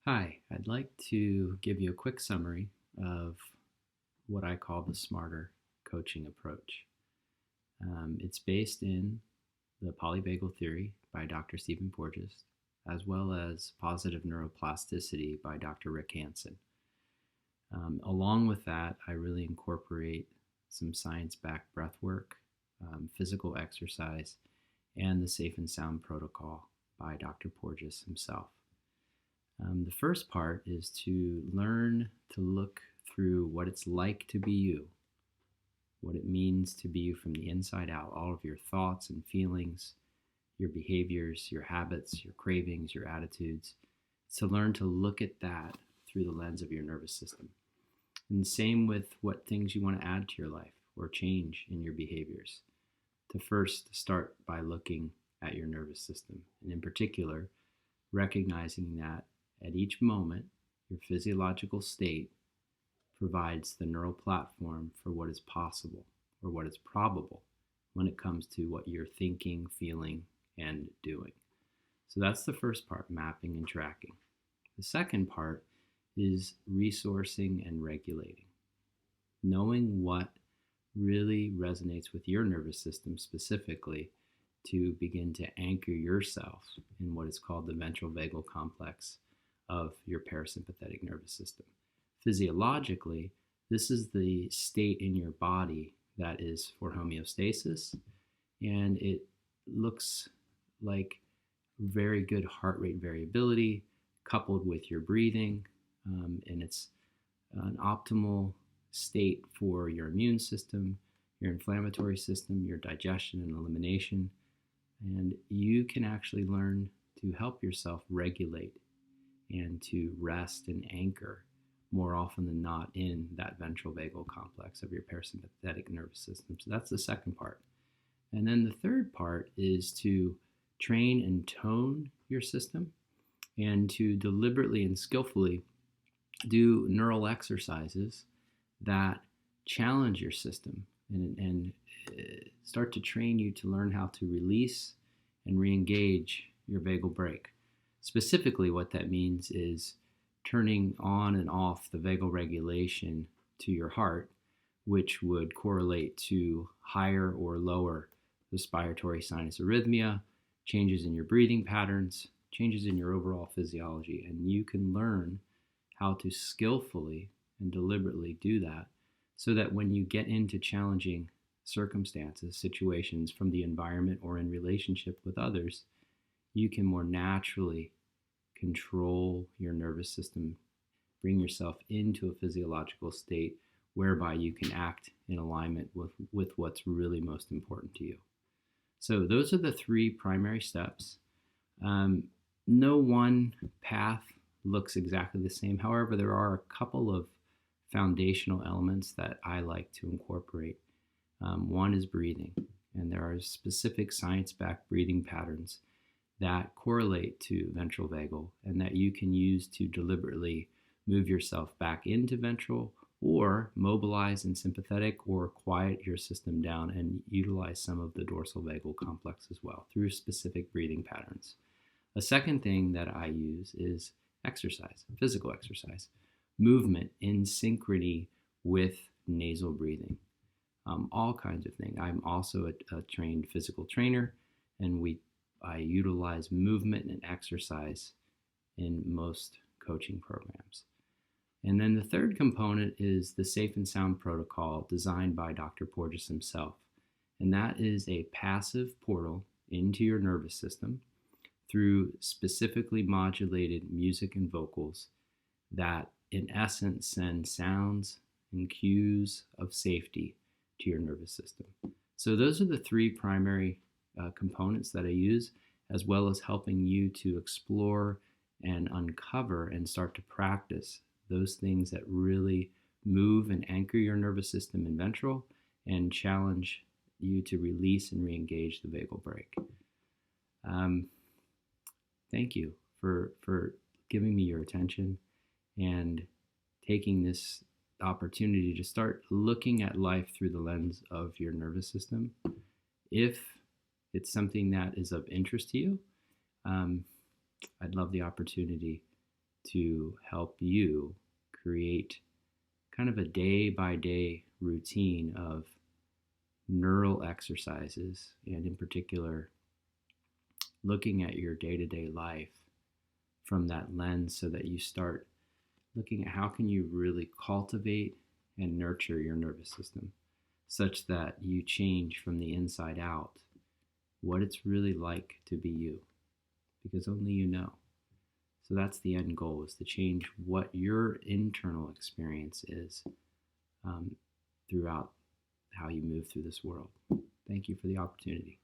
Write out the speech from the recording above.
Hi, I'd like to give you a quick summary of what I call the smarter coaching approach. It's based in the Polyvagal Theory by Dr. Stephen Porges, as well as Positive Neuroplasticity by Dr. Rick Hanson. Along with that, I really incorporate some science-backed breathwork, physical exercise, and the Safe and Sound Protocol by Dr. Porges himself. The first part is to learn to look through what it's like to be you, what it means to be you from the inside out, all of your thoughts and feelings, your behaviors, your habits, your cravings, your attitudes. It's to learn to look at that through the lens of your nervous system. And the same with what things you want to add to your life or change in your behaviors. To first start by looking at your nervous system, and in particular, recognizing that at each moment, your physiological state provides the neural platform for what is possible or what is probable when it comes to what you're thinking, feeling, and doing. So that's the first part, mapping and tracking. The second part is resourcing and regulating, knowing what really resonates with your nervous system specifically to begin to anchor yourself in what is called the ventral vagal complex of your parasympathetic nervous system. Physiologically, this is the state in your body that is for homeostasis, and it looks like very good heart rate variability coupled with your breathing, and it's an optimal state for your immune system, your inflammatory system, your digestion and elimination, and you can actually learn to help yourself regulate and to rest and anchor more often than not in that ventral vagal complex of your parasympathetic nervous system. So that's the second part. And then the third part is to train and tone your system and to deliberately and skillfully do neural exercises that challenge your system and start to train you to learn how to release and re-engage your vagal brake. Specifically, what that means is turning on and off the vagal regulation to your heart, which would correlate to higher or lower respiratory sinus arrhythmia, changes in your breathing patterns, changes in your overall physiology. And you can learn how to skillfully and deliberately do that so that when you get into challenging circumstances, situations from the environment or in relationship with others, you can more naturally control your nervous system, bring yourself into a physiological state whereby you can act in alignment with what's really most important to you. So those are the three primary steps. No one path looks exactly the same. However, there are a couple of foundational elements that I like to incorporate. One is breathing, and there are specific science-backed breathing patterns that correlate to ventral vagal and that you can use to deliberately move yourself back into ventral or mobilize in sympathetic or quiet your system down and utilize some of the dorsal vagal complex as well through specific breathing patterns. A second thing that I use is exercise, physical exercise, movement in synchrony with nasal breathing, all kinds of things. I'm also a trained physical trainer, and I utilize movement and exercise in most coaching programs. And then the third component is the Safe and Sound Protocol designed by Dr. Porges himself. And that is a passive portal into your nervous system through specifically modulated music and vocals that in essence send sounds and cues of safety to your nervous system. So those are the three primary components that I use, as well as helping you to explore and uncover and start to practice those things that really move and anchor your nervous system in ventral and challenge you to release and re-engage the vagal brake. Thank you for giving me your attention and taking this opportunity to start looking at life through the lens of your nervous system. If it's something that is of interest to you, I'd love the opportunity to help you create kind of a day by day routine of neural exercises, and in particular, looking at your day to day life from that lens so that you start looking at how can you really cultivate and nurture your nervous system such that you change from the inside out what it's really like to be you, because only you know. So that's the end goal, is to change what your internal experience is throughout how you move through this world. Thank you for the opportunity.